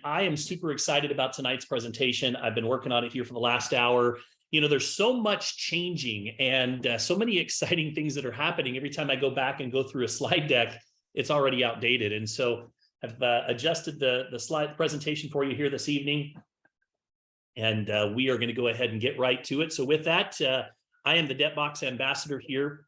I am super excited about tonight's presentation. I've been working on it here for the last hour. You know, there's so much changing and so many exciting things that are happening. Every time I go back and go through a slide deck, it's already outdated. And so I've adjusted the slide presentation for you here this evening. And we are going to go ahead and get right to it. So with that, I am the DebtBox ambassador here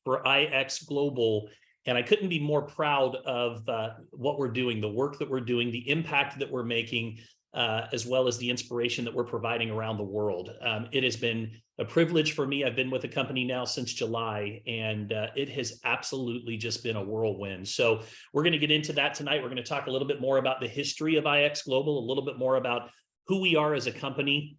for IX Global. And I couldn't be more proud of what we're doing, the work that we're doing, the impact that we're making, as well as the inspiration that we're providing around the world. It has been a privilege for me. I've been with the company now since July, and it has absolutely just been a whirlwind. So we're going to get into that tonight. We're going to talk a little bit more about the history of IX Global, a little bit more about who we are as a company.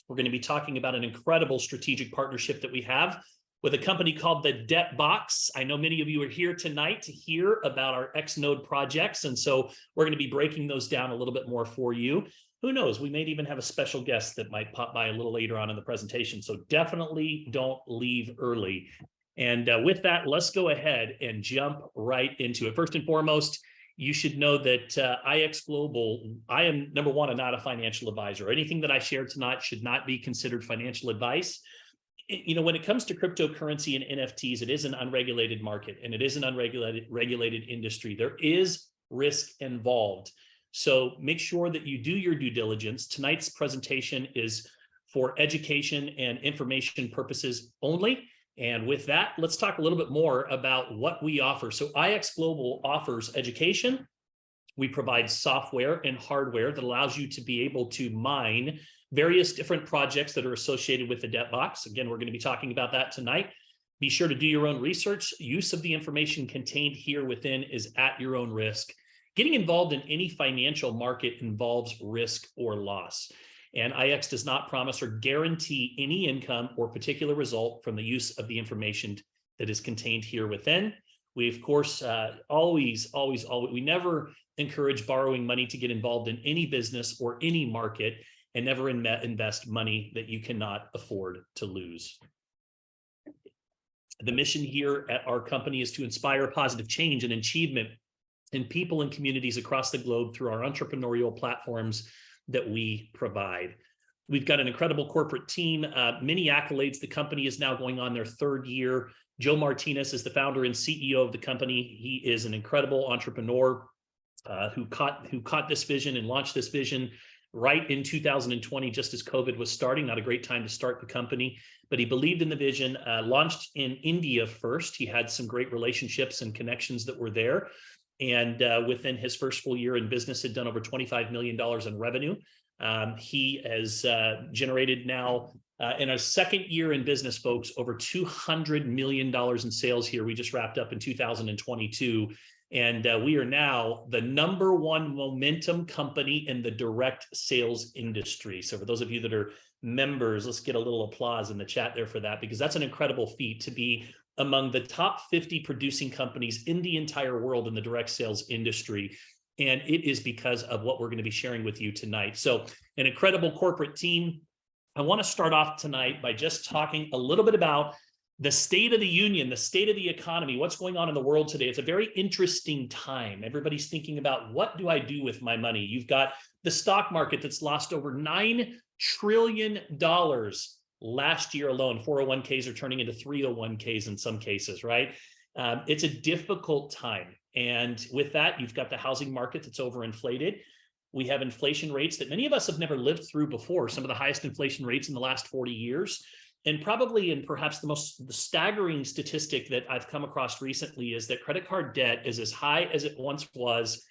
We're going to be talking about an incredible strategic partnership that we have with a company called the DebtBox. I know many of you are here tonight to hear about our X node projects, and so we're going to be breaking those down a little bit more for you. Who knows, we may even have a special guest that might pop by a little later on in the presentation, so definitely don't leave early. And with that, let's go ahead and jump right into it. First and foremost, you should know that IX Global, I am, number one, I'm not a financial advisor. Anything that I share tonight should not be considered financial advice. You know, when it comes to cryptocurrency and NFTs, it is an unregulated market and it is an unregulated industry. There is risk involved. So make sure that you do your due diligence. Tonight's presentation is for education and information purposes only. And with that, let's talk a little bit more about what we offer. So IX Global offers education. We provide software and hardware that allows you to be able to mine various different projects that are associated with the DebtBox. Again, we're going to be talking about that tonight. Be sure to do your own research. Use of the information contained here within is at your own risk. Getting involved in any financial market involves risk or loss. And IX does not promise or guarantee any income or particular result from the use of the information that is contained here within. We, of course, always, we never encourage borrowing money to get involved in any business or any market, and never invest money that you cannot afford to lose. The mission here at our company is to inspire positive change and achievement in people and communities across the globe through our entrepreneurial platforms that we provide. We've got an incredible corporate team, many accolades. The company is now going on their third year. Joe Martinez is the founder and CEO of the company. He is an incredible entrepreneur who caught this vision and launched this vision right in 2020, just as COVID was starting. Not a great time to start the company, but he believed in the vision, launched in India first. He had some great relationships and connections that were there. And within his first full year in business, had done over $25 million in revenue. He has generated now, in our second year in business, folks, over $200 million in sales here. We just wrapped up in 2022. And we are now the #1 momentum company in the direct sales industry. So for those of you that are members, let's get a little applause in the chat there for that, because that's an incredible feat to be among the top 50 producing companies in the entire world in the direct sales industry. And it is because of what we're going to be sharing with you tonight. So an incredible corporate team. I want to start off tonight by just talking a little bit about the state of the union, the state of the economy, what's going on in the world today. It's a very interesting time. Everybody's thinking about, what do I do with my money? You've got the stock market that's lost over $9 trillion last year alone. 401ks are turning into 301ks in some cases, right? It's a difficult time. And with that, you've got the housing market that's overinflated. We have inflation rates that many of us have never lived through before, some of the highest inflation rates in the last 40 years. And probably, and perhaps the staggering statistic that I've come across recently is that credit card debt is as high as it once was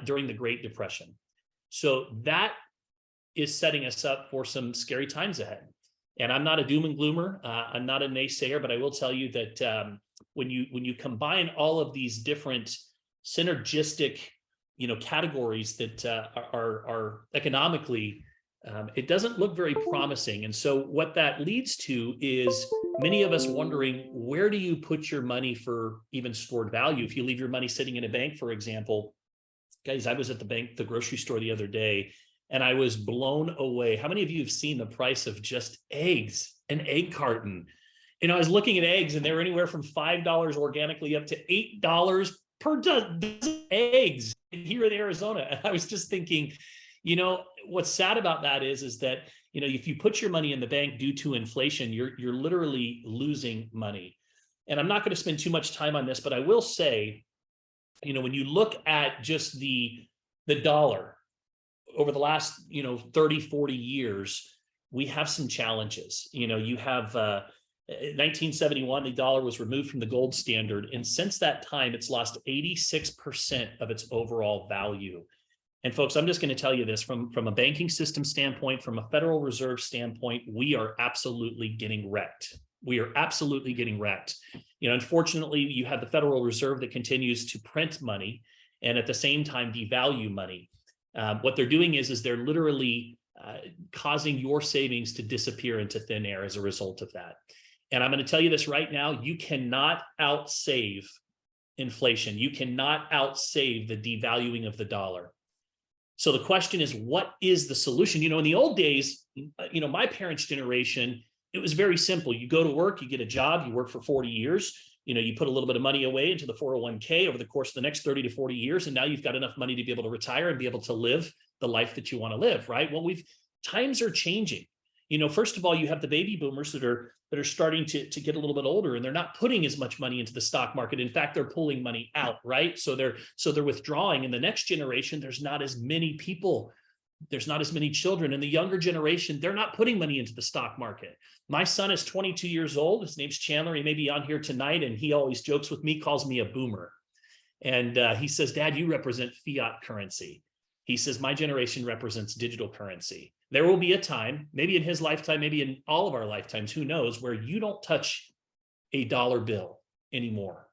during the Great Depression. So that is setting us up for some scary times ahead. And I'm not a doom and gloomer. I'm not a naysayer, but I will tell you that when you combine all of these different synergistic, categories that are economically, it doesn't look very promising. And so what that leads to is many of us wondering, where do you put your money for even stored value? If you leave your money sitting in a bank, for example, guys, I was at the grocery store the other day, and I was blown away. How many of you have seen the price of just eggs, an egg carton? I was looking at eggs, and they were anywhere from $5 organically up to $8 per dozen eggs. here in Arizona. And I was just thinking, you know, what's sad about that is that, you know, if you put your money in the bank due to inflation, you're literally losing money. And I'm not going to spend too much time on this, but I will say, you know, when you look at just the dollar over the last, you know, 30, 40 years, we have some challenges. You know, you have 1971, the dollar was removed from the gold standard. And since that time, it's lost 86% of its overall value. And folks, I'm just going to tell you this from a banking system standpoint, from a Federal Reserve standpoint, we are absolutely getting wrecked. We are absolutely getting wrecked. You know, unfortunately, you have the Federal Reserve that continues to print money and at the same time devalue money. What they're doing is they're literally causing your savings to disappear into thin air as a result of that. And I'm going to tell you this right now, you cannot outsave inflation. You cannot outsave the devaluing of the dollar. So the question is, what is the solution? You know, in the old days, you know, my parents' generation, it was very simple. You go to work, you get a job, you work for 40 years, you know, you put a little bit of money away into the 401k over the course of the next 30 to 40 years, and now you've got enough money to be able to retire and be able to live the life that you want to live, right? Well, times are changing. You know, first of all, you have the baby boomers that are starting to get a little bit older, and they're not putting as much money into the stock market. In fact, they're pulling money out, right? So they're withdrawing. In the next generation, there's not as many people, there's not as many children. In the younger generation, they're not putting money into the stock market. My son is 22 years old. His name's Chandler. He may be on here tonight, and he always jokes with me, calls me a boomer. And he says, "Dad, you represent fiat currency." He says, "My generation represents digital currency." There will be a time, maybe in his lifetime, maybe in all of our lifetimes, who knows, where you don't touch a dollar bill anymore.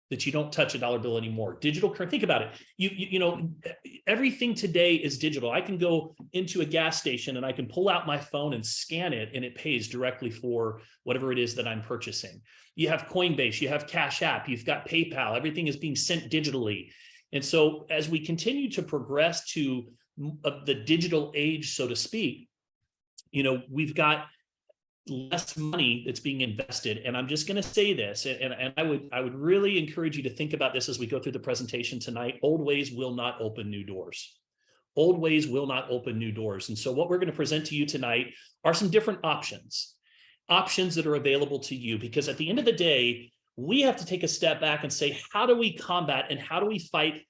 That you don't touch a dollar bill anymore. Digital currency, think about it. You know, everything today is digital. I can go into a gas station and I can pull out my phone and scan it, and it pays directly for whatever it is that I'm purchasing. You have Coinbase, you have Cash App, you've got PayPal, everything is being sent digitally. And so as we continue to progress to the digital age, so to speak, you know, we've got less money that's being invested. And I'm just going to say this, and I would really encourage you to think about this as we go through the presentation tonight. Old ways will not open new doors. Old ways will not open new doors. And so what we're going to present to you tonight are some different options that are available to you, because at the end of the day, we have to take a step back and say, how do we combat and how do we fight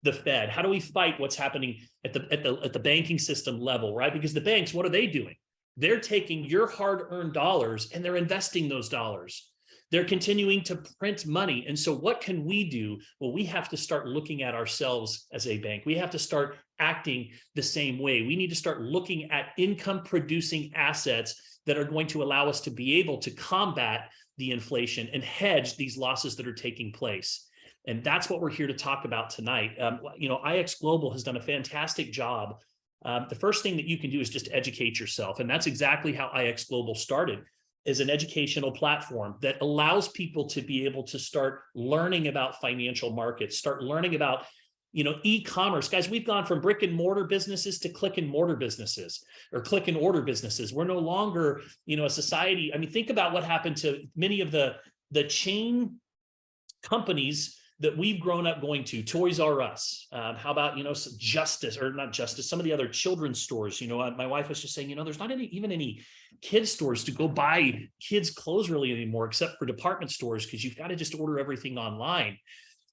the Fed? How do we fight what's happening at the banking system level, right? Because the banks, what are they doing? They're taking your hard-earned dollars and they're investing those dollars. They're continuing to print money. And so what can we do? Well, we have to start looking at ourselves as a bank. We have to start acting the same way. We need to start looking at income-producing assets that are going to allow us to be able to combat the inflation and hedge these losses that are taking place. And that's what we're here to talk about tonight. You know, IX Global has done a fantastic job. The first thing that you can do is just educate yourself. And that's exactly how IX Global started, as an educational platform that allows people to be able to start learning about financial markets, start learning about, you know, e-commerce. Guys, we've gone from brick and mortar businesses to click and mortar businesses, or click and order businesses. We're no longer, you know, a society. I mean, think about what happened to many of the chain companies that we've grown up going to. Toys R Us. How about, you know, Justice, or not Justice, some of the other children's stores. You know, my wife was just saying, you know, there's not even any kids stores to go buy kids clothes really anymore, except for department stores, because you've got to just order everything online.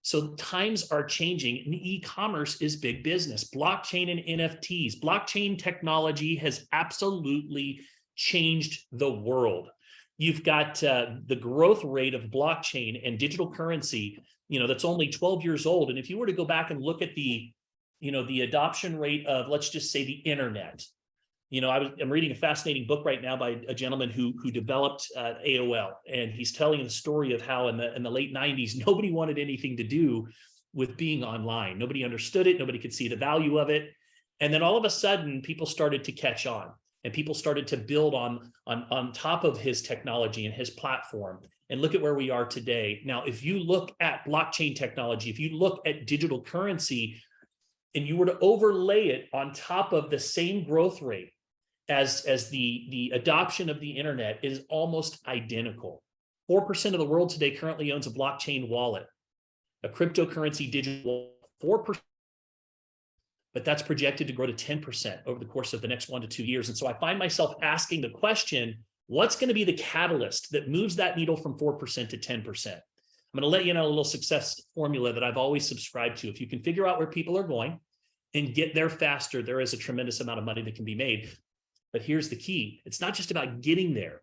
So times are changing, and e-commerce is big business. Blockchain and NFTs. Blockchain technology has absolutely changed the world. You've got the growth rate of blockchain and digital currency, you know, that's only 12 years old. And if you were to go back and look at the, you know, the adoption rate of, let's just say, the internet, you know, I'm reading a fascinating book right now by a gentleman who developed AOL, and he's telling the story of how in the late 90s, nobody wanted anything to do with being online. Nobody understood it. Nobody could see the value of it. And then all of a sudden, people started to catch on, and people started to build on top of his technology and his platform. And look at where we are today. Now, if you look at blockchain technology, if you look at digital currency, and you were to overlay it on top of the same growth rate as the adoption of the internet, is almost identical. 4% of the world today currently owns a blockchain wallet, a cryptocurrency digital wallet. 4%, but that's projected to grow to 10% over the course of the next 1 to 2 years. And so I find myself asking the question, what's going to be the catalyst that moves that needle from 4% to 10%? I'm going to let you know a little success formula that I've always subscribed to. If you can figure out where people are going and get there faster, there is a tremendous amount of money that can be made. But here's the key. It's not just about getting there.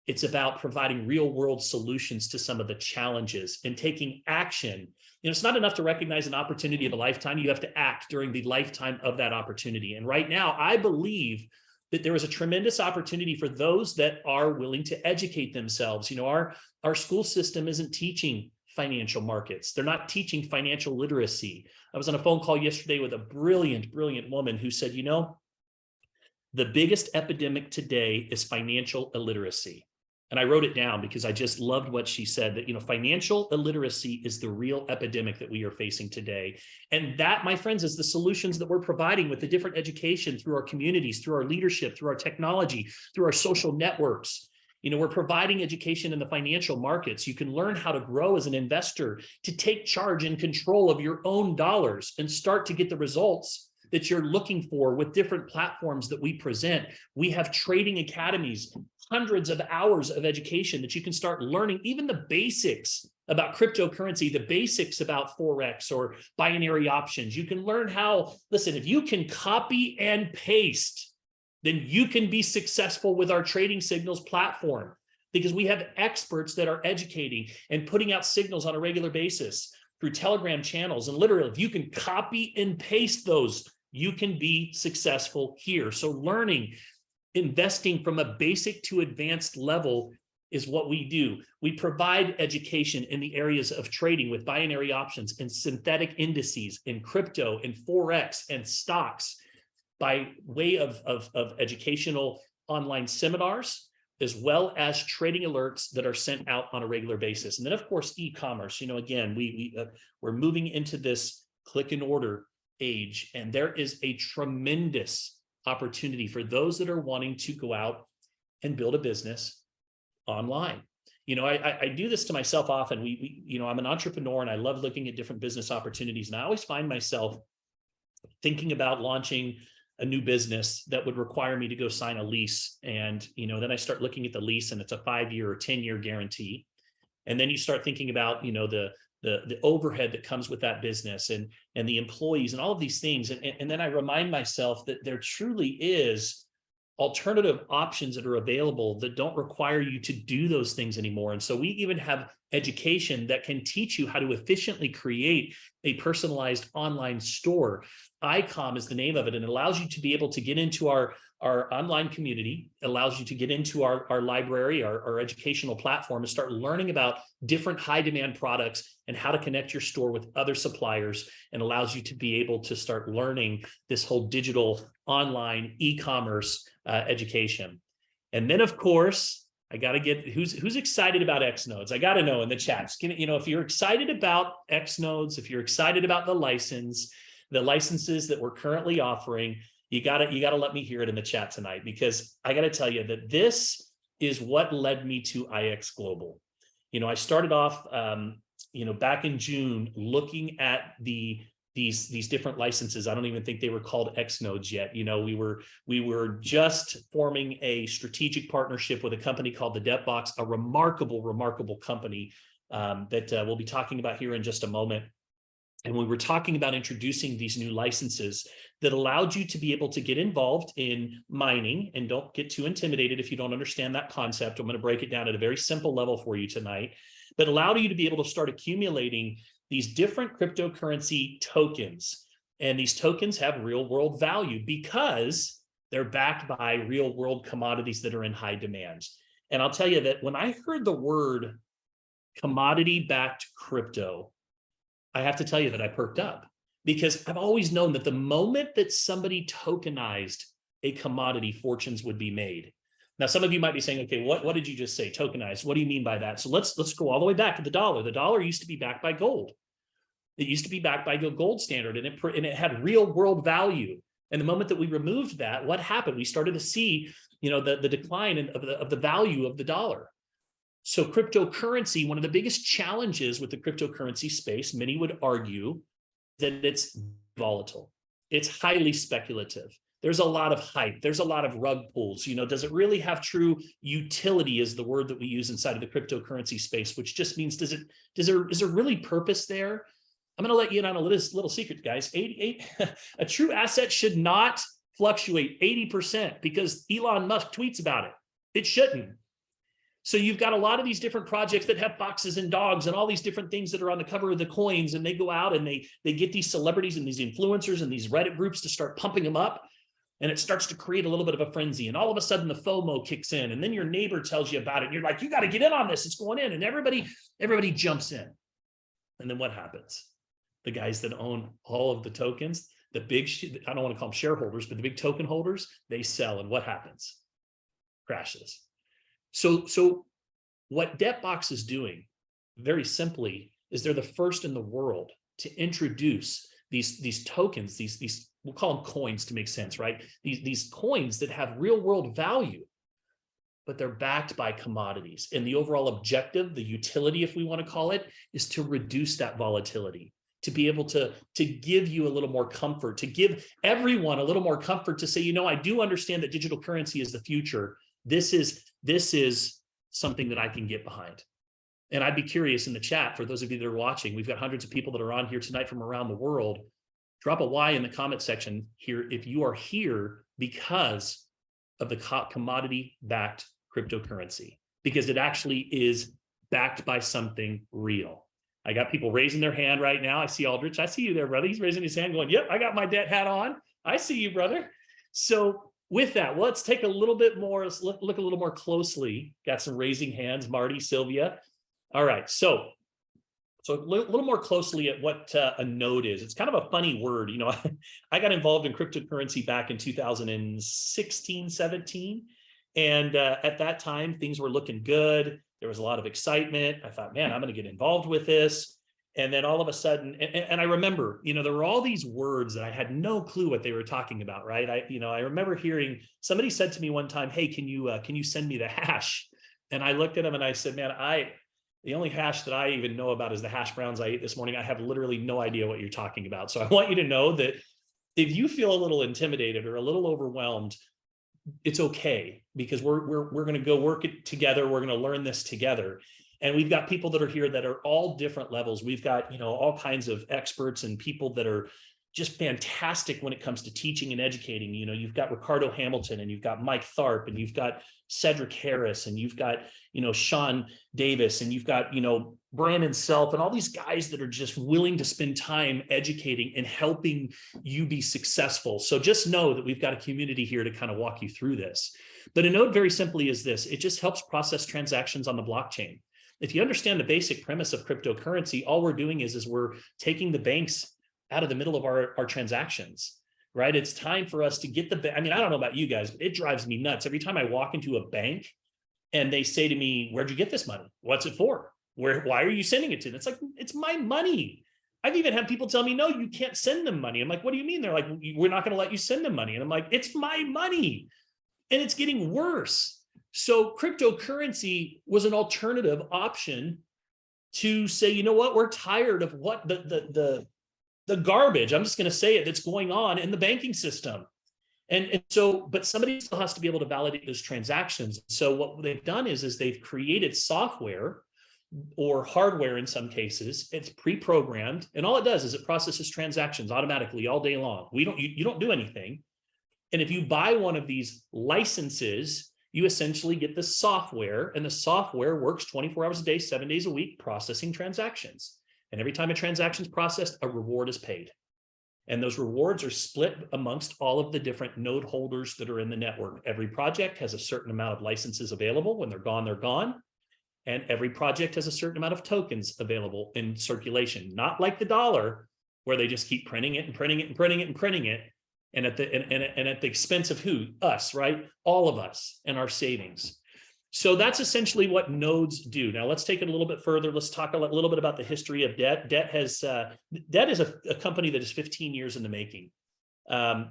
It's about providing real world solutions to some of the challenges and taking action. It's not enough to recognize an opportunity of a lifetime. You have to act during the lifetime of that opportunity. And right now, I believe that there is a tremendous opportunity for those that are willing to educate themselves. Our school system isn't teaching financial markets. They're not teaching financial literacy. I was on a phone call yesterday with a brilliant woman who said, the biggest epidemic today is financial illiteracy. And I wrote it down because I just loved what she said, that, financial illiteracy is the real epidemic that we are facing today. And that, my friends, is the solutions that we're providing with the different education through our communities, through our leadership, through our technology, through our social networks. We're providing education in the financial markets. You can learn how to grow as an investor, to take charge and control of your own dollars and start to get the results that you're looking for with different platforms that we present. We have trading academies, hundreds of hours of education that you can start learning, even the basics about cryptocurrency, the basics about Forex or binary options. You can learn how, listen, if you can copy and paste, then you can be successful with our Trading Signals platform, because we have experts that are educating and putting out signals on a regular basis through Telegram channels. And literally, if you can copy and paste those, you can be successful here. So learning, investing from a basic to advanced level is what we do. We provide education in the areas of trading with binary options and synthetic indices in crypto and Forex and stocks by way of educational online seminars, as well as trading alerts that are sent out on a regular basis. And then, of course, e-commerce. Again, we're moving into this click and order age, and there is a tremendous opportunity for those that are wanting to go out and build a business online. I do this to myself often. I'm an entrepreneur and I love looking at different business opportunities. And I always find myself thinking about launching a new business that would require me to go sign a lease. And, then I start looking at the lease, and it's a 5-year or 10-year guarantee. And then you start thinking about, the overhead that comes with that business and the employees and all of these things. And then I remind myself that there truly is alternative options that are available that don't require you to do those things anymore. And so we even have education that can teach you how to efficiently create a personalized online store. ICOM is the name of it, and it allows you to be able to get into our online community, allows you to get into our library, our educational platform, and start learning about different high demand products and how to connect your store with other suppliers, and allows you to be able to start learning this whole digital online e-commerce education. And then, of course, I got to get who's excited about X nodes. I got to know in the chats. If you're excited about X nodes, if you're excited about the licenses that we're currently offering, you got to let me hear it in the chat tonight, because I got to tell you that this is what led me to IX Global. I started off, back in June, looking at these different licenses. I don't even think they were called X nodes yet. We were just forming a strategic partnership with a company called the BLOX, a remarkable company that we'll be talking about here in just a moment. And we were talking about introducing these new licenses that allowed you to be able to get involved in mining. And don't get too intimidated if you don't understand that concept. I'm going to break it down at a very simple level for you tonight, but allowed you to be able to start accumulating these different cryptocurrency tokens. And these tokens have real world value because they're backed by real world commodities that are in high demand. And I'll tell you that when I heard the word commodity backed crypto, I have to tell you that I perked up, because I've always known that the moment that somebody tokenized a commodity, fortunes would be made. Now, some of you might be saying, okay, what did you just say? Tokenized. What do you mean by that? So let's go all the way back to the dollar. The dollar used to be backed by gold. It used to be backed by the gold standard, and it had real world value. And the moment that we removed that, what happened? We started to see, the decline of the value of the dollar. So cryptocurrency, one of the biggest challenges with the cryptocurrency space, many would argue, that it's volatile. It's highly speculative. There's a lot of hype. There's a lot of rug pulls. You know, does it really have true utility is the word that we use inside of the cryptocurrency space, which just means, is there really purpose there? I'm going to let you in on a little secret, guys. A true asset should not fluctuate 80% because Elon Musk tweets about it. It shouldn't. So you've got a lot of these different projects that have foxes and dogs and all these different things that are on the cover of the coins, and they go out and they get these celebrities and these influencers and these Reddit groups to start pumping them up, and it starts to create a little bit of a frenzy, and all of a sudden the FOMO kicks in, and then your neighbor tells you about it, and you're like, you got to get in on this, it's going in, and everybody jumps in. And then what happens? The guys that own all of the tokens, the big, I don't want to call them shareholders, but the big token holders, they sell, and what happens? Crashes. So what DebtBox is doing, very simply, is they're the first in the world to introduce these tokens, these we'll call them coins to make sense, right? These coins that have real world value, but they're backed by commodities. And the overall objective, the utility, if we want to call it, is to reduce that volatility, to be able to give you a little more comfort, to give everyone a little more comfort to say, you know, I do understand that digital currency is the future. This is something that I can get behind. And I'd be curious in the chat, for those of you that are watching, we've got hundreds of people that are on here tonight from around the world. Drop a Y in the comment section here if you are here because of the commodity-backed cryptocurrency, because it actually is backed by something real. I got people raising their hand right now. I see Aldrich. I see you there, brother. He's raising his hand going, yep, I got my debt hat on. I see you, brother. So with that, well, let's take a little bit more, let's look a little more closely. Got some raising hands, Marty, Sylvia. All right, so a little more closely at what a node is. It's kind of a funny word. You know, I got involved in cryptocurrency back in 2016, 17. And at that time, things were looking good. There was a lot of excitement. I thought, man, I'm going to get involved with this. And then all of a sudden, and I remember, you know, there were all these words that I had no clue what they were talking about, right? I remember hearing, somebody said to me one time, hey, can you send me the hash? And I looked at them and I said, man, the only hash that I even know about is the hash browns I ate this morning. I have literally no idea what you're talking about. So I want you to know that if you feel a little intimidated or a little overwhelmed, it's okay, because we're going to go work it together. We're going to learn this together. And we've got people that are here that are all different levels. We've got, you know, all kinds of experts and people that are just fantastic when it comes to teaching and educating. You know, you've got Ricardo Hamilton, and you've got Mike Tharp, and you've got Cedric Harris, and you've got, you know, Sean Davis, and you've got, you know, Brandon Self, and all these guys that are just willing to spend time educating and helping you be successful. So just know that we've got a community here to kind of walk you through this. But a node, very simply, is this. It just helps process transactions on the blockchain. If you understand the basic premise of cryptocurrency, all we're doing is we're taking the banks out of the middle of our transactions, right? It's time for us to get I mean, I don't know about you guys, but it drives me nuts. Every time I walk into a bank and they say to me, where'd you get this money? What's it for? Why are you sending it to them? It's like, it's my money. I've even had people tell me, no, you can't send them money. I'm like, what do you mean? They're like, we're not going to let you send them money. And I'm like, it's my money. And it's getting worse. So cryptocurrency was an alternative option to say, you know what, we're tired of what the garbage, I'm just going to say it, that's going on in the banking system. And so, but somebody still has to be able to validate those transactions. So what they've done is they've created software or hardware in some cases. It's pre-programmed, and all it does is it processes transactions automatically all day long. You don't do anything. And if you buy one of these licenses, you essentially get the software, and the software works 24 hours a day, 7 days a week, processing transactions. And every time a transaction is processed, a reward is paid. And those rewards are split amongst all of the different node holders that are in the network. Every project has a certain amount of licenses available. When they're gone, they're gone. And every project has a certain amount of tokens available in circulation, not like the dollar, where they just keep printing it and printing it and printing it and printing it. And at the expense of who? Us, right? All of us and our savings. So that's essentially what nodes do. Now let's take it a little bit further. let's talk a little bit about the history of debt. Debt is a company that is 15 years in the making.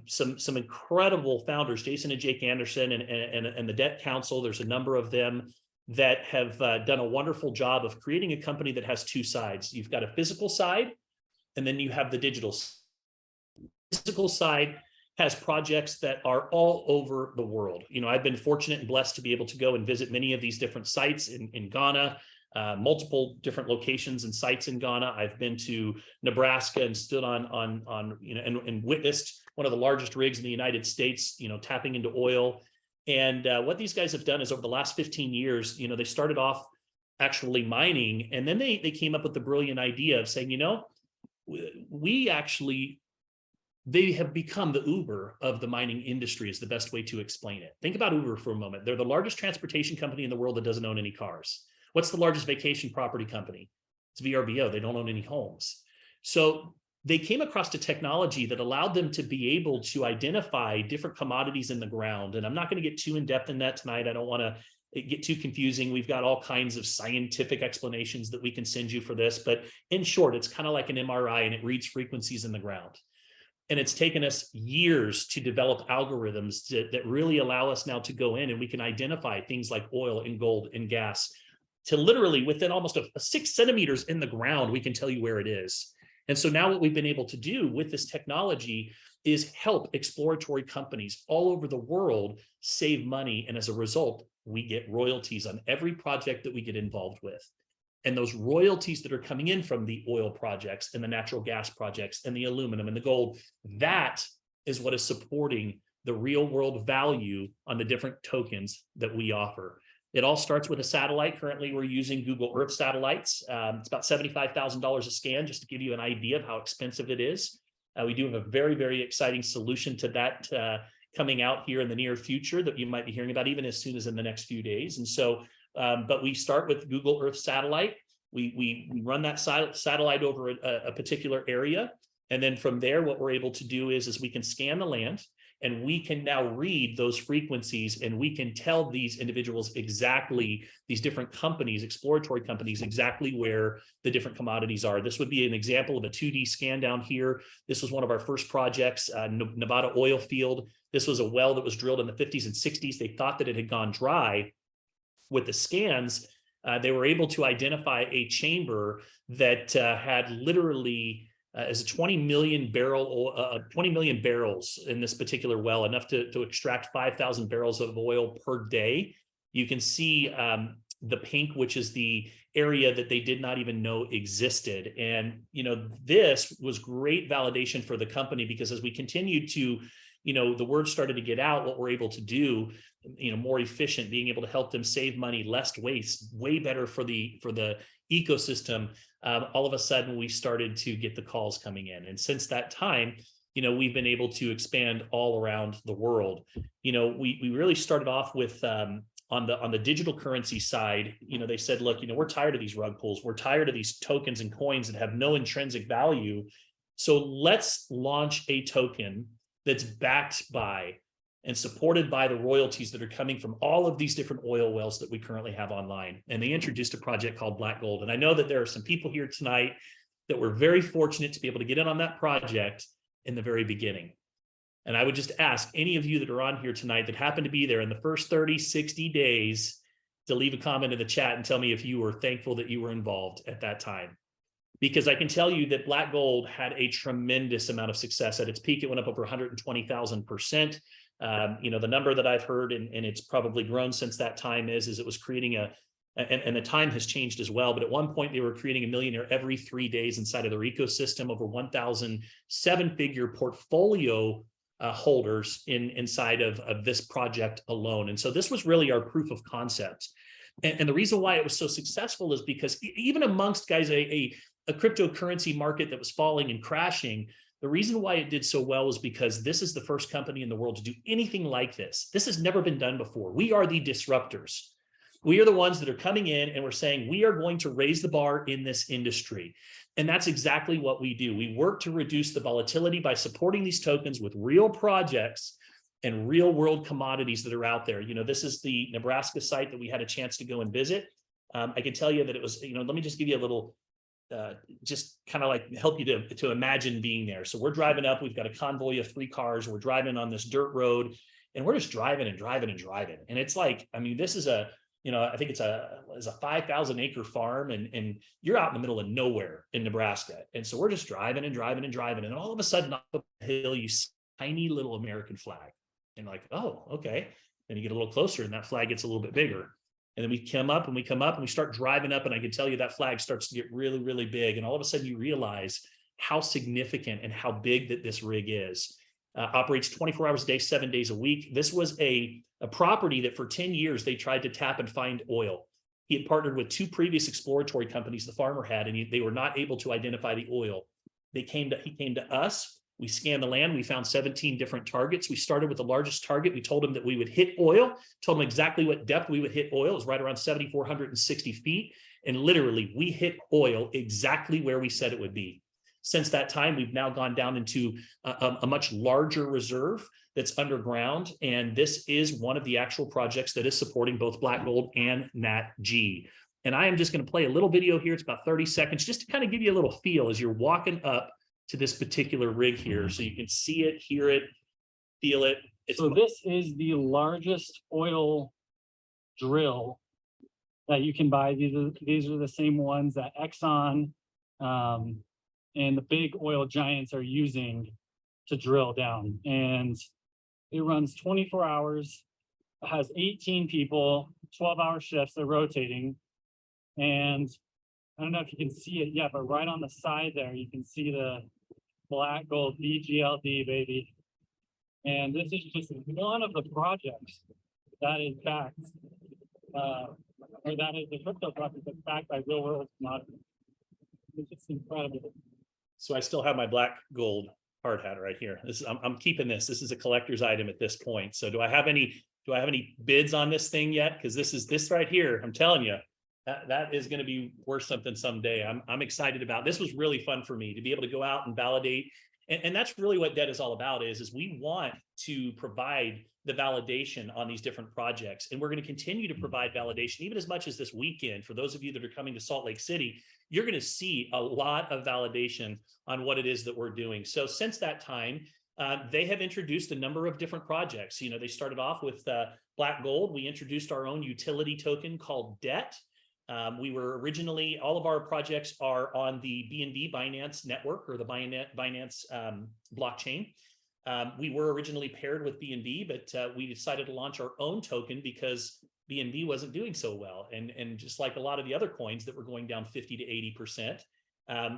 Some incredible founders, Jason and Jake Anderson, and the Debt Council. There's a number of them that have done a wonderful job of creating a company that has two sides. You've got a physical side, and then you have the digital. Physical side has projects that are all over the world. I've been fortunate and blessed to be able to go and visit many of these different sites in Ghana, multiple different locations and sites in Ghana. I've been to Nebraska and stood on and witnessed one of the largest rigs in the United States, tapping into oil. And what these guys have done is over the last 15 years, they started off actually mining, and then they came up with the brilliant idea of saying, they have become the Uber of the mining industry is the best way to explain it. Think about Uber for a moment. They're the largest transportation company in the world that doesn't own any cars. What's the largest vacation property company? It's VRBO. They don't own any homes. So they came across a technology that allowed them to be able to identify different commodities in the ground. And I'm not going to get too in depth in that tonight. I don't want to get too confusing. We've got all kinds of scientific explanations that we can send you for this. But in short, it's kind of like an MRI, and it reads frequencies in the ground. And it's taken us years to develop algorithms that really allow us now to go in and we can identify things like oil and gold and gas to literally within almost a 6 centimeters in the ground, we can tell you where it is. And so now what we've been able to do with this technology is help exploratory companies all over the world save money. And as a result, we get royalties on every project that we get involved with. And those royalties that are coming in from the oil projects and the natural gas projects and the aluminum and the gold, that is what is supporting the real world value on the different tokens that we offer. It all starts with a satellite. Currently, we're using Google Earth satellites. It's about $75,000 a scan, just to give you an idea of how expensive it is. We do have a very, very exciting solution to that coming out here in the near future that you might be hearing about even as soon as in the next few days. And so, but we start with Google Earth satellite. We run that satellite over a particular area. And then from there, what we're able to do is we can scan the land, and we can now read those frequencies, and we can tell these individuals exactly, these different companies, exploratory companies, exactly where the different commodities are. This would be an example of a 2D scan down here. This was one of our first projects, Nevada oil field. This was a well that was drilled in the 50s and 60s. They thought that it had gone dry. With the scans, they were able to identify a chamber that had literally as a 20 million barrels in this particular well, enough to extract 5,000 barrels of oil per day. You can see the pink, which is the area that they did not even know existed. And, this was great validation for the company, because as we continued to, the word started to get out, what we're able to do, more efficient, being able to help them save money, less waste, way better for the ecosystem. All of a sudden we started to get the calls coming in. And since that time, we've been able to expand all around the world. We really started off with, on the digital currency side, they said, look, we're tired of these rug pulls. We're tired of these tokens and coins that have no intrinsic value. So let's launch a token that's backed by and supported by the royalties that are coming from all of these different oil wells that we currently have online. And they introduced a project called Black Gold. And I know that there are some people here tonight that were very fortunate to be able to get in on that project in the very beginning. And I would just ask any of you that are on here tonight that happen to be there in the first 30, 60 days to leave a comment in the chat and tell me if you were thankful that you were involved at that time. Because I can tell you that Black Gold had a tremendous amount of success. At its peak, it went up over 120,000%. The number that I've heard, and it's probably grown since that time, is it was creating and the time has changed as well, but at one point they were creating a millionaire every 3 days inside of their ecosystem, over 1,000 seven-figure portfolio holders inside of this project alone. And so this was really our proof of concept. And the reason why it was so successful is because even amongst guys, a cryptocurrency market that was falling and crashing, the reason why it did so well is because this is the first company in the world to do anything like this. This has never been done before. We are the disruptors. We are the ones that are coming in and we're saying we are going to raise the bar in this industry. And that's exactly what we do. We work to reduce the volatility by supporting these tokens with real projects and real world commodities that are out there. This is the Nebraska site that we had a chance to go and visit. I can tell you that it was, let me just give you a little, just kind of like help you to imagine being there. So we're driving up, we've got a convoy of 3 cars. We're driving on this dirt road and we're just driving and driving and driving. And it's like, this is I think it's a 5,000 acre farm, and you're out in the middle of nowhere in Nebraska. And so we're just driving and driving and driving. And all of a sudden up the hill, you see a tiny little American flag. And like, oh, okay. Then you get a little closer and that flag gets a little bit bigger. And then we come up and we start driving up, and I can tell you that flag starts to get really, really big. And all of a sudden you realize how significant and how big that this rig is. Operates 24 hours a day, 7 days a week. This was a property that for 10 years they tried to tap and find oil. He had partnered with 2 previous exploratory companies the farmer had, and they were not able to identify the oil. He came to us. We scanned the land. We found 17 different targets. We started with the largest target. We told him that we would hit oil, told him exactly what depth we would hit oil. It was right around 7,460 feet. And literally, we hit oil exactly where we said it would be. Since that time, we've now gone down into a much larger reserve that's underground. And this is one of the actual projects that is supporting both Black Gold and NATG. And I am just going to play a little video here. It's about 30 seconds, just to kind of give you a little feel as you're walking up to this particular rig here, so you can see it, hear it, feel it. So this is the largest oil drill that you can buy. These are the same ones that Exxon and the big oil giants are using to drill down. And it runs 24 hours, it has 18 people, 12-hour shifts, they're rotating. And I don't know if you can see it yet, but right on the side there, you can see the Black Gold BGLD, baby. And this is just one of the projects that is backed, or that is the crypto project that's backed by real world commodities. It's just incredible. So I still have my Black Gold hard hat right here. I'm keeping this. This is a collector's item at this point. So do I have any bids on this thing yet? Because this right here, I'm telling you, that is going to be worth something someday. I'm excited about. This was really fun for me to be able to go out and validate. And that's really what DET is all about, is we want to provide the validation on these different projects. And we're going to continue to provide validation, even as much as this weekend. For those of you that are coming to Salt Lake City, you're going to see a lot of validation on what it is that we're doing. So since that time, they have introduced a number of different projects. They started off with Black Gold. We introduced our own utility token called DET. We were originally, all of our projects are on the BNB Binance network, or the Binance blockchain. We were originally paired with BNB, but we decided to launch our own token because BNB wasn't doing so well. And just like a lot of the other coins that were going down 50 to 80%,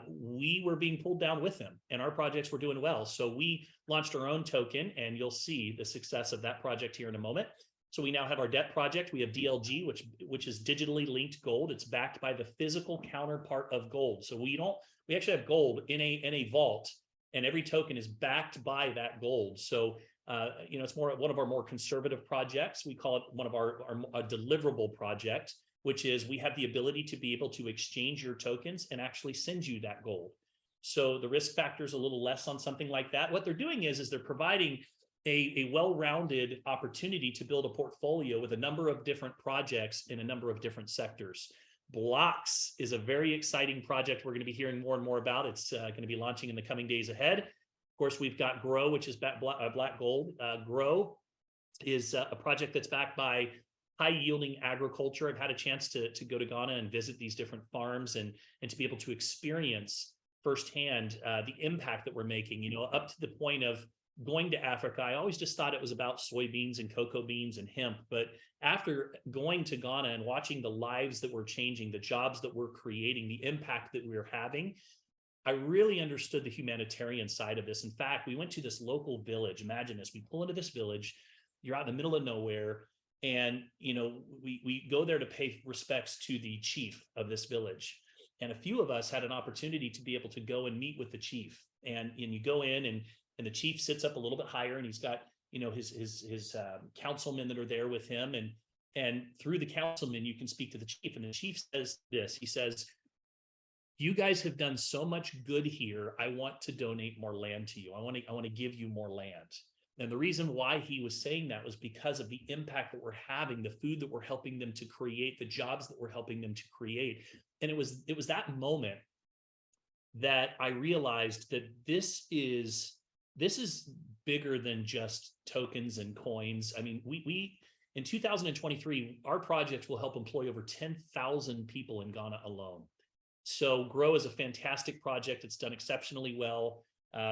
we were being pulled down with them, and our projects were doing well. So we launched our own token, and you'll see the success of that project here in a moment. So we now have our DET project. We have DLG, which is digitally linked gold. It's backed by the physical counterpart of gold. So we actually have gold in a vault, and every token is backed by that gold. So it's one of our more conservative projects. We call it one of our deliverable project, which is we have the ability to be able to exchange your tokens and actually send you that gold. So the risk factor is a little less on something like that. What they're doing is they're providing a well-rounded opportunity to build a portfolio with a number of different projects in a number of different sectors. BLOX is a very exciting project we're going to be hearing more and more about. It's going to be launching in the coming days ahead. Of course, we've got GROW, which is Black Gold. GROW is a project that's backed by high-yielding agriculture. I've had a chance to go to Ghana and visit these different farms and to be able to experience firsthand the impact that we're making, up to the point of going to Africa. I always just thought it was about soybeans and cocoa beans and hemp. But after going to Ghana and watching the lives that we're changing, the jobs that we're creating, the impact that we're having, I really understood the humanitarian side of this. In fact, we went to this local village. Imagine this. We pull into this village. You're out in the middle of nowhere. And, we go there to pay respects to the chief of this village. And a few of us had an opportunity to be able to go and meet with the chief. And you go in, and the chief sits up a little bit higher, and he's got, his councilmen that are there with him. And through the councilmen, you can speak to the chief. And the chief says this, he says, "You guys have done so much good here. I want to donate more land to you. I want to give you more land." And the reason why he was saying that was because of the impact that we're having, the food that we're helping them to create, the jobs that we're helping them to create. And it was that moment that I realized that this is bigger than just tokens and coins. I mean, we In 2023, our project will help employ over 10,000 people in Ghana alone. So GROW is a fantastic project. It's done exceptionally well.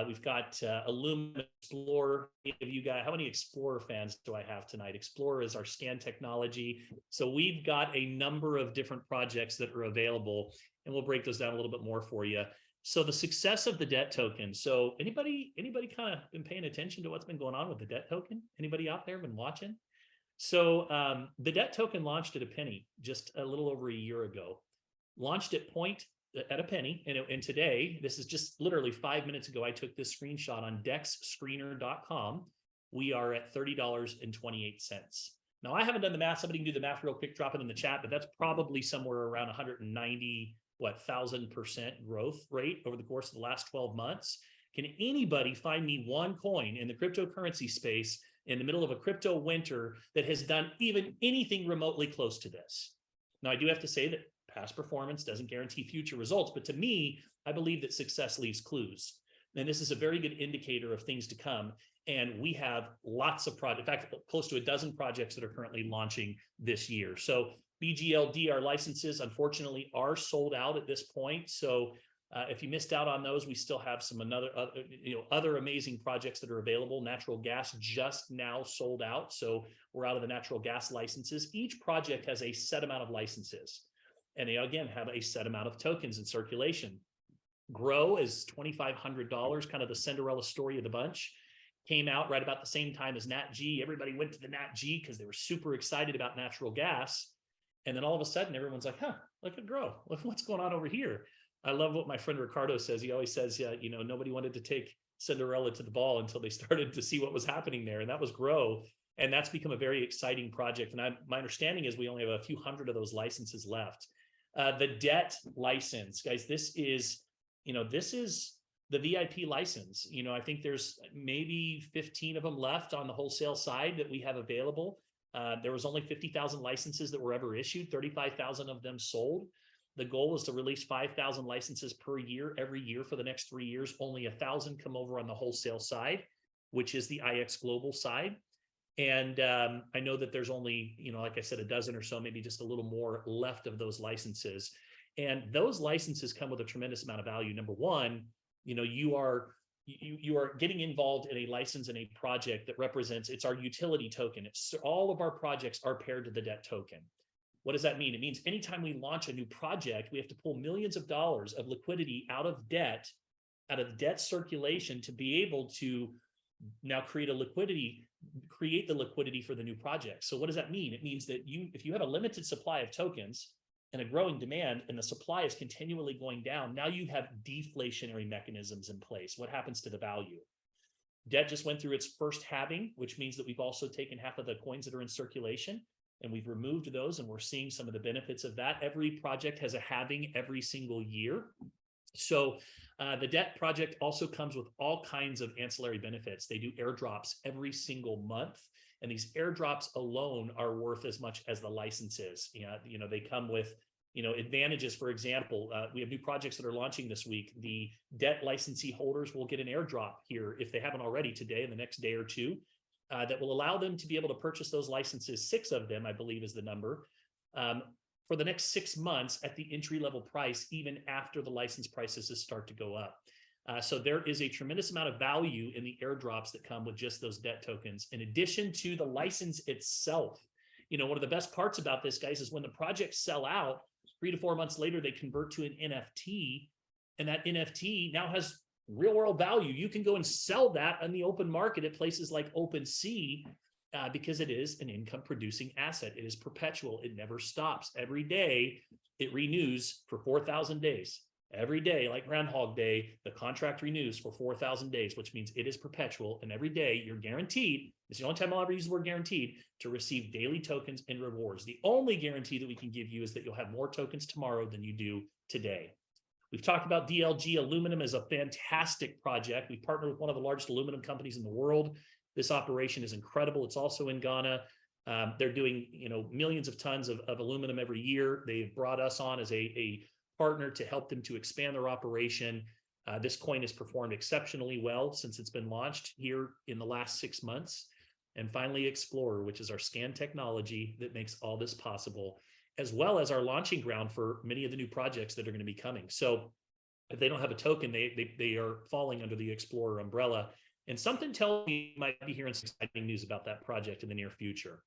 We've got ALUM Explorer. Of you guys, how many Explorer fans do I have tonight? Explorer is our scan technology. So we've got a number of different projects that are available, and we'll break those down a little bit more for you. So the success of the debt token. So anybody kind of been paying attention to what's been going on with the debt token? Anybody out there been watching? So the debt token launched at a penny just a little over a year ago. Launched at a penny, and today, this is just literally 5 minutes ago, I took this screenshot on dexscreener.com. We are at $30.28. Now, I haven't done the math. Somebody can do the math real quick, drop it in the chat, but that's probably somewhere around 1,000% growth rate over the course of the last 12 months. Can anybody find me one coin in the cryptocurrency space in the middle of a crypto winter that has done even anything remotely close to this? Now, I do have to say that past performance doesn't guarantee future results, but to me, I believe that success leaves clues. And this is a very good indicator of things to come. And we have lots of projects, in fact, close to a dozen projects that are currently launching this year. So BGLD, our licenses, unfortunately, are sold out at this point. So if you missed out on those, we still have some other amazing projects that are available. Natural gas just now sold out. So we're out of the natural gas licenses. Each project has a set amount of licenses. And they, again, have a set amount of tokens in circulation. GROW is $2,500, kind of the Cinderella story of the bunch. Came out right about the same time as NATG. Everybody went to the NATG because they were super excited about natural gas. And then all of a sudden, everyone's like, huh, look at GROW. Look what's going on over here. I love what my friend Ricardo says. He always says, yeah, nobody wanted to take Cinderella to the ball until they started to see what was happening there. And that was GROW. And that's become a very exciting project. And my understanding is we only have a few hundred of those licenses left. The debt license, guys, this is the VIP license. I think there's maybe 15 of them left on the wholesale side that we have available. There was only 50,000 licenses that were ever issued, 35,000 of them sold. The goal is to release 5,000 licenses per year, every year for the next 3 years. Only 1,000 come over on the wholesale side, which is the IX Global side. And I know that there's only, like I said, a dozen or so, maybe just a little more left of those licenses. And those licenses come with a tremendous amount of value. Number one, you are getting involved in a license in a project that represents, it's our utility token. It's all of our projects are paired to the debt token. What does that mean? It means anytime we launch a new project, we have to pull millions of dollars of liquidity out of debt circulation to be able to now create the liquidity for the new project. So what does that mean? It means that if you have a limited supply of tokens and a growing demand and the supply is continually going down, now you have deflationary mechanisms in place. What happens to the value? Debt just went through its first halving, which means that we've also taken half of the coins that are in circulation and we've removed those, and we're seeing some of the benefits of that. Every project has a halving every single year. So the debt project also comes with all kinds of ancillary benefits. They do airdrops every single month, and these airdrops alone are worth as much as the licenses. They come with advantages. For example, we have new projects that are launching this week. The debt licensee holders will get an airdrop here if they haven't already today, in the next day or two, that will allow them to be able to purchase those licenses. 6 of them, I believe, is the number. For the next 6 months at the entry-level price, even after the license prices start to go up. So there is a tremendous amount of value in the airdrops that come with just those debt tokens. In addition to the license itself, one of the best parts about this, guys, is when the projects sell out, 3 to 4 months later, they convert to an NFT, and that NFT now has real-world value. You can go and sell that on the open market at places like OpenSea, because it is an income-producing asset. It is perpetual. It never stops. Every day, it renews for 4,000 days. Every day, like Groundhog Day, the contract renews for 4,000 days, which means it is perpetual. And every day, you're guaranteed, it's the only time I'll ever use the word guaranteed, to receive daily tokens and rewards. The only guarantee that we can give you is that you'll have more tokens tomorrow than you do today. We've talked about DLG Aluminum as a fantastic project. We partnered with one of the largest aluminum companies in the world. This operation is incredible. It's also in Ghana. They're doing millions of tons of aluminum every year. They've brought us on as a partner to help them to expand their operation. This coin has performed exceptionally well since it's been launched here in the last 6 months. And finally, Explorer, which is our scan technology that makes all this possible, as well as our launching ground for many of the new projects that are going to be coming. So if they don't have a token, they are falling under the Explorer umbrella. And something tells me you might be hearing some exciting news about that project in the near future.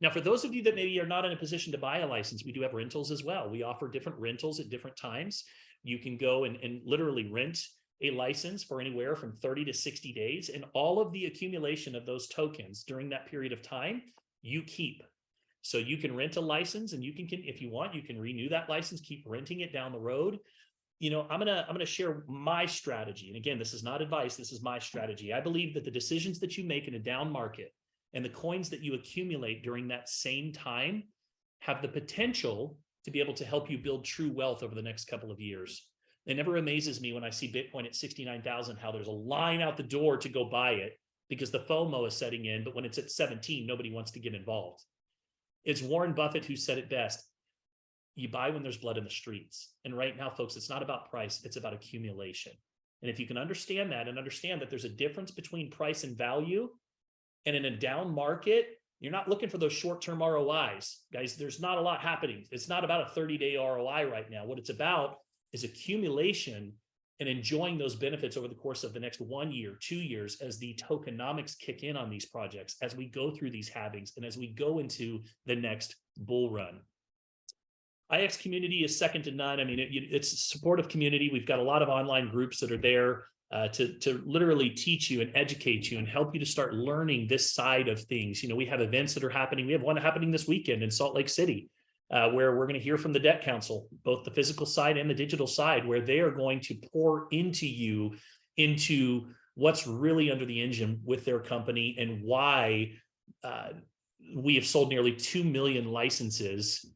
Now, for those of you that maybe are not in a position to buy a license, we do have rentals as well. We offer different rentals at different times. You can go and literally rent a license for anywhere from 30 to 60 days. And all of the accumulation of those tokens during that period of time, you keep. So you can rent a license, and you can, if you want, you can renew that license, keep renting it down the road. You know, I'm gonna share my strategy. And again, this is not advice, this is my strategy. I believe that the decisions that you make in a down market and the coins that you accumulate during that same time have the potential to be able to help you build true wealth over the next couple of years. It never amazes me when I see Bitcoin at 69,000, how there's a line out the door to go buy it because the FOMO is setting in, but when it's at 17, nobody wants to get involved. It's Warren Buffett who said it best. You buy when there's blood in the streets. And right now, folks, it's not about price, it's about accumulation. And if you can understand that and understand that there's a difference between price and value, and in a down market, you're not looking for those short-term ROIs. Guys, there's not a lot happening. It's not about a 30-day ROI right now. What it's about is accumulation and enjoying those benefits over the course of the next 1 year, 2 years, as the tokenomics kick in on these projects, as we go through these halvings, and as we go into the next bull run. IX community is second to none. I mean, it's a supportive community. We've got a lot of online groups that are there to literally teach you and educate you and help you to start learning this side of things. You know, we have events that are happening. We have one happening this weekend in Salt Lake City, where we're going to hear from the Debt Council, both the physical side and the digital side, where they are going to pour into you into what's really under the engine with their company and why we have sold nearly 2 million licenses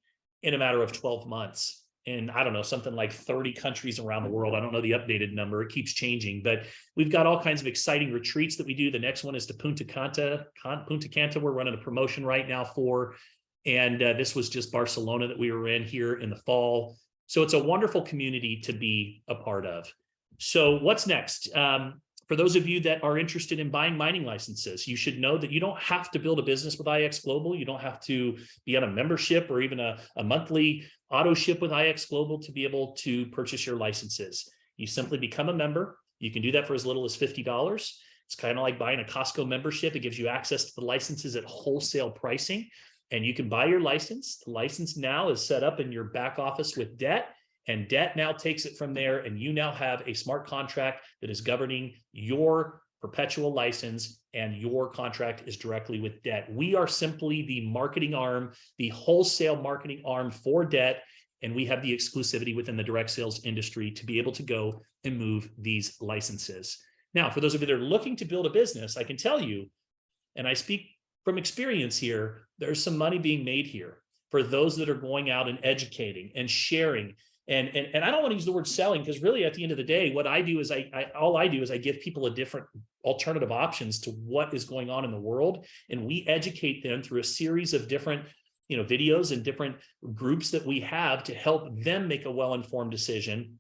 in a matter of 12 months. And I don't know, something like 30 countries around the world. I don't know the updated number. It keeps changing, but we've got all kinds of exciting retreats that we do. The next one is to Punta Cana. We're running a promotion right now for, and this was just Barcelona that we were in here in the fall. So it's a wonderful community to be a part of. So what's next? For those of you that are interested in buying mining licenses, you should know that you don't have to build a business with IX Global. You don't have to be on a membership or even a monthly auto ship with IX Global to be able to purchase your licenses. You simply become a member. You can do that for as little as $50. It's kind of like buying a Costco membership. It gives you access to the licenses at wholesale pricing, and you can buy your license. The license now is set up in your back office with Debt. And Debt now takes it from there, and you now have a smart contract that is governing your perpetual license, and your contract is directly with Debt. We are simply the marketing arm, the wholesale marketing arm for Debt, and we have the exclusivity within the direct sales industry to be able to go and move these licenses. Now, for those of you that are looking to build a business, I can tell you, and I speak from experience here, there's some money being made here for those that are going out and educating and sharing. And I don't want to use the word selling, because really at the end of the day, what I do is I give people a different alternative options to what is going on in the world. And we educate them through a series of different, videos and different groups that we have to help them make a well-informed decision.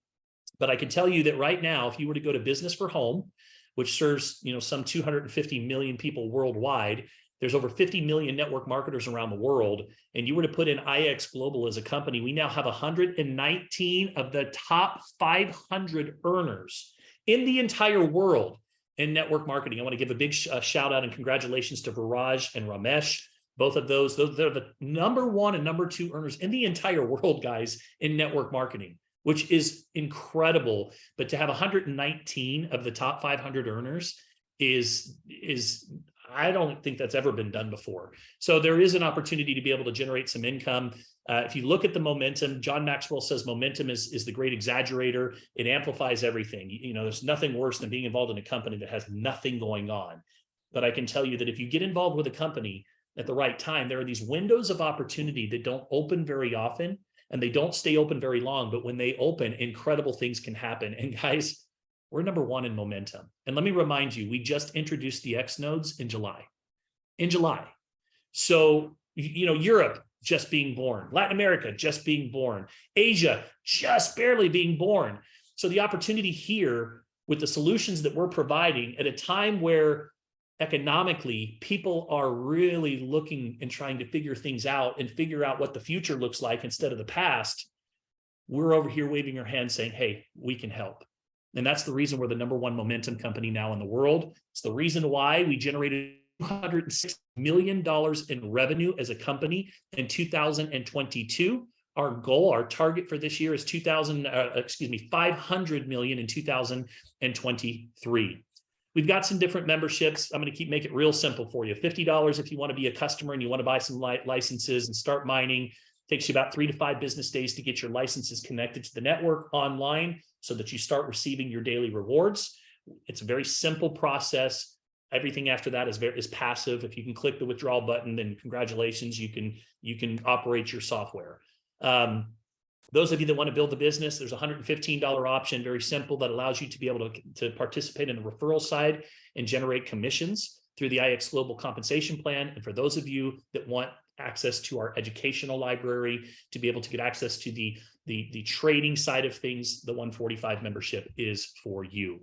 But I can tell you that right now, if you were to go to Business for Home, which serves, some 250 million people worldwide, there's over 50 million network marketers around the world. And you were to put in IX Global as a company, we now have 119 of the top 500 earners in the entire world in network marketing. I want to give a big shout out and congratulations to Viraj and Ramesh. Both of those, they're the number 1 and number 2 earners in the entire world, guys, in network marketing, which is incredible. But to have 119 of the top 500 earners is I don't think that's ever been done before. So there is an opportunity to be able to generate some income. If you look at the momentum, John Maxwell says momentum is the great exaggerator. It amplifies everything. There's nothing worse than being involved in a company that has nothing going on. But I can tell you that if you get involved with a company at the right time, there are these windows of opportunity that don't open very often, and they don't stay open very long. But when they open, incredible things can happen. And guys, we're number 1 in momentum. And let me remind you, we just introduced the X nodes in July. So, Europe just being born, Latin America just being born, Asia just barely being born. So the opportunity here with the solutions that we're providing at a time where economically, people are really looking and trying to figure things out and figure out what the future looks like instead of the past, we're over here waving our hands saying, hey, we can help. And that's the reason we're the #1 momentum company now in the world. It's the reason why we generated $206 million in revenue as a company in 2022. Our goal, our target for this year is 500 million in 2023. We've got some different memberships. I'm going to make it real simple for you. $50 if you want to be a customer and you want to buy some licenses and start mining. Takes you about 3 to 5 business days to get your licenses connected to the network online so that you start receiving your daily rewards. It's a very simple process. Everything after that is passive. If you can click the withdrawal button, then congratulations, you can operate your software. Those of you that want to build the business, there's a $115 option, very simple, that allows you to be able to participate in the referral side and generate commissions through the IX Global Compensation Plan. And for those of you that want access to our educational library, to be able to get access to the trading side of things, the 145 membership is for you.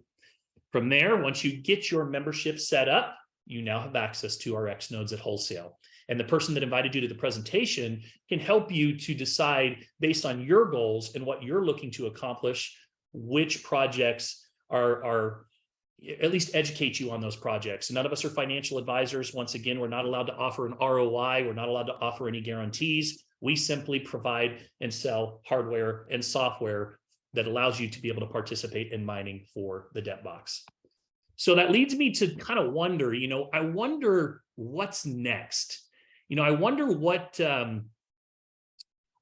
From there, once you get your membership set up, you now have access to our X nodes at wholesale. And the person that invited you to the presentation can help you to decide, based on your goals and what you're looking to accomplish, which projects are at least educate you on those projects. None of us are financial advisors. Once again, we're not allowed to offer an ROI. We're not allowed to offer any guarantees. We simply provide and sell hardware and software that allows you to be able to participate in mining for the debt box. So that leads me to kind of wonder, I wonder what's next. I wonder what's going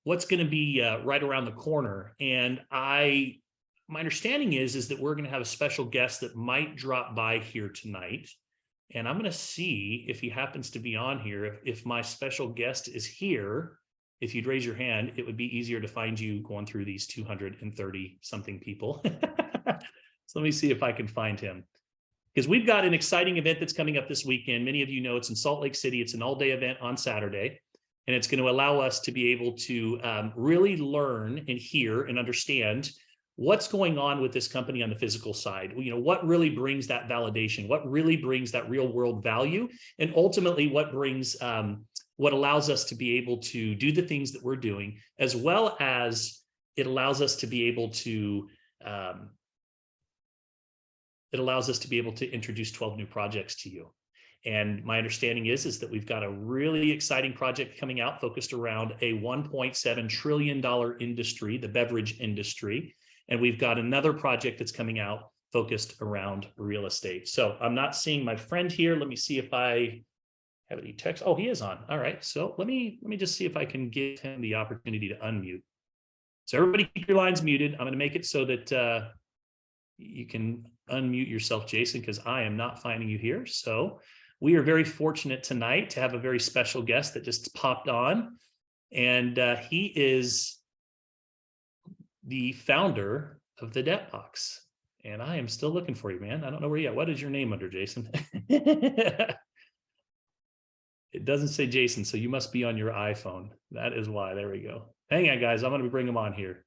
to be right around the corner. And my understanding is that we're going to have a special guest that might drop by here tonight. And I'm going to see if he happens to be on here. If my special guest is here, if you'd raise your hand, it would be easier to find you going through these 230 something people. So let me see if I can find him. Because we've got an exciting event that's coming up this weekend. Many of you know it's in Salt Lake City. It's an all-day event on Saturday. And it's going to allow us to be able to really learn and hear and understand what's going on with this company on the physical side. What really brings that validation? What really brings that real world value? And ultimately, what allows us to be able to do the things that we're doing, as well as it allows us to be able to introduce 12 new projects to you. And my understanding is that we've got a really exciting project coming out focused around a $1.7 trillion industry, the beverage industry. And we've got another project that's coming out focused around real estate. So I'm not seeing my friend here. Let me see if I have any text. Oh, he is on. All right. So let me just see if I can give him the opportunity to unmute. So everybody keep your lines muted. I'm going to make it so that you can unmute yourself, Jason, because I am not finding you here. So we are very fortunate tonight to have a very special guest that just popped on. And he is the founder of the Debt Box. And I am still looking for you, man. I don't know where you are. What is your name under, Jason? It doesn't say Jason, so you must be on your iPhone. That is why. There we go. Hang on, guys. I'm going to bring him on here.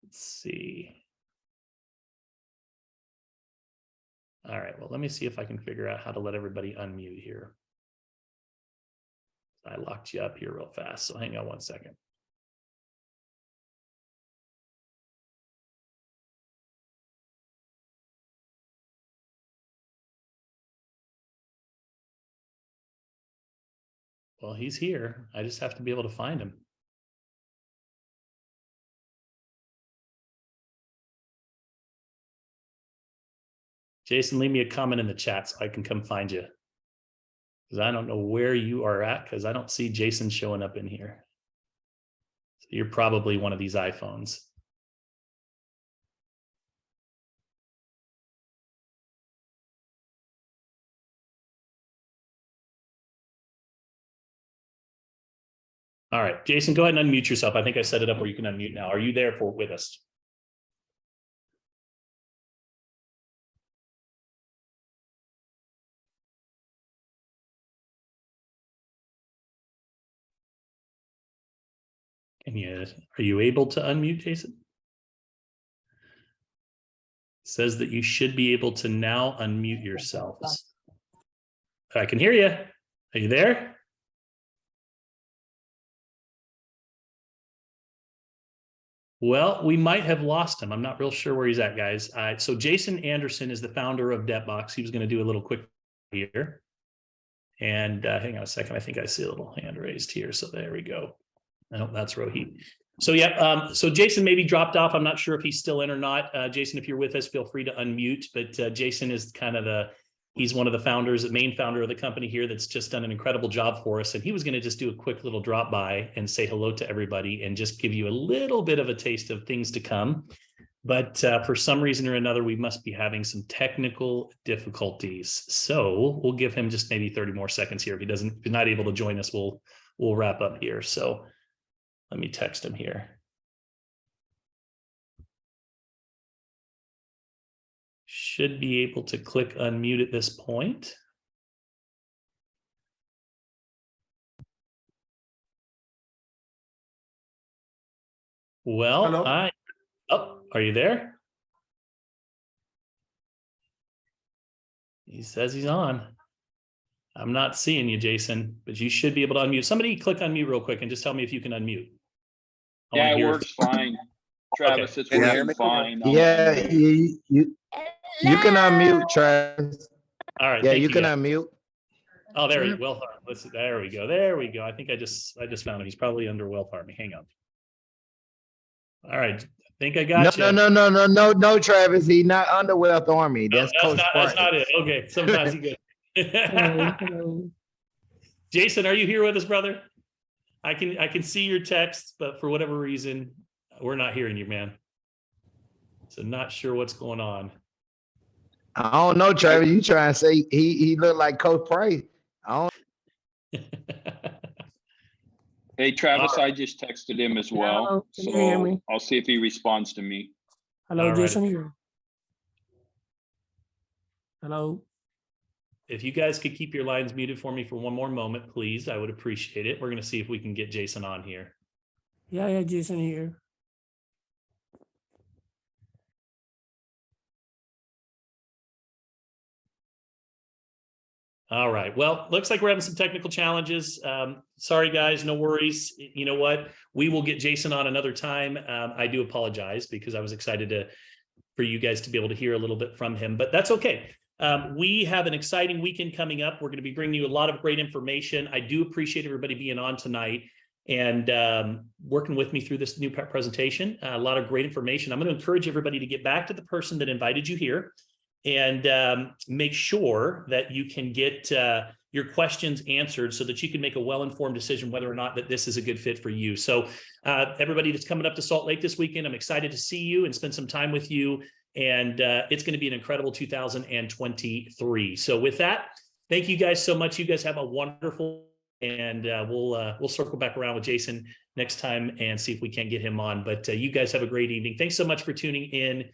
Let's see. All right. Well, let me see if I can figure out how to let everybody unmute here. I locked you up here real fast, so hang on one second. Well, he's here. I just have to be able to find him. Jason, leave me a comment in the chat so I can come find you. Because I don't know where you are at, because I don't see Jason showing up in here. So you're probably one of these iPhones. All right, Jason, go ahead and unmute yourself. I think I set it up where you can unmute now. Are you there with us? Are you able to unmute, Jason? says that you should be able to now unmute yourselves. I can hear you. Are you there? Well, we might have lost him. I'm not real sure where he's at, guys. So Jason Anderson is the founder of DebtBox. He was going to do a little quick here. And hang on a second. I think I see a little hand raised here. So there we go. No, that's Rohit. So yeah, so Jason maybe dropped off. I'm not sure if he's still in or not. Jason, if you're with us, feel free to unmute. But Jason is kind of he's one of the founders, the main founder of the company here that's just done an incredible job for us. And he was going to just do a quick little drop by and say hello to everybody and just give you a little bit of a taste of things to come. But for some reason or another, we must be having some technical difficulties. So we'll give him just maybe 30 more seconds here. If he's not able to join us, we'll wrap up here. So let me text him here. Should be able to click unmute at this point. Well, Hello? Oh, are you there? He says he's on. I'm not seeing you, Jason, but you should be able to unmute. Somebody click unmute real quick and just tell me if you can unmute. Yeah, it works fine. Travis, it's Can you hear working me? fine. Yeah, you can unmute, Travis. All right. Yeah, thank you can guys. unmute. Oh, there you go. There we go. There we go. I think I just found him. He's probably under wealth farming. Hang on. All right. I think I got you. No, Travis. He not under Wealth Army. No, That's Coach that's Price. not it. Okay. Sometimes he good. Jason, are you here with us, brother? I can see your text, but for whatever reason, we're not hearing you, man. So not sure what's going on. I don't know, Travis. You trying to say he looked like Coach Price? I don't. Hey, Travis, I just texted him as well. Hello, can you hear So me? I'll see if he responds to me. Hello, All right. Jason here. Hello. If you guys could keep your lines muted for me for one more moment, please, I would appreciate it. We're going to see if we can get Jason on here. Yeah, Jason here. All right. Well, looks like we're having some technical challenges. Sorry, guys. No worries. You know what? We will get Jason on another time. I do apologize because I was excited for you guys to be able to hear a little bit from him, but that's okay. We have an exciting weekend coming up. We're going to be bringing you a lot of great information. I do appreciate everybody being on tonight and working with me through this new presentation. A lot of great information. I'm going to encourage everybody to get back to the person that invited you here and make sure that you can get your questions answered so that you can make a well-informed decision whether or not that this is a good fit for you. So everybody that's coming up to Salt Lake this weekend, I'm excited to see you and spend some time with you. And it's going to be an incredible 2023. So with that, thank you guys so much. You guys have a wonderful, and we'll circle back around with Jason next time and see if we can get him on. But you guys have a great evening. Thanks so much for tuning in.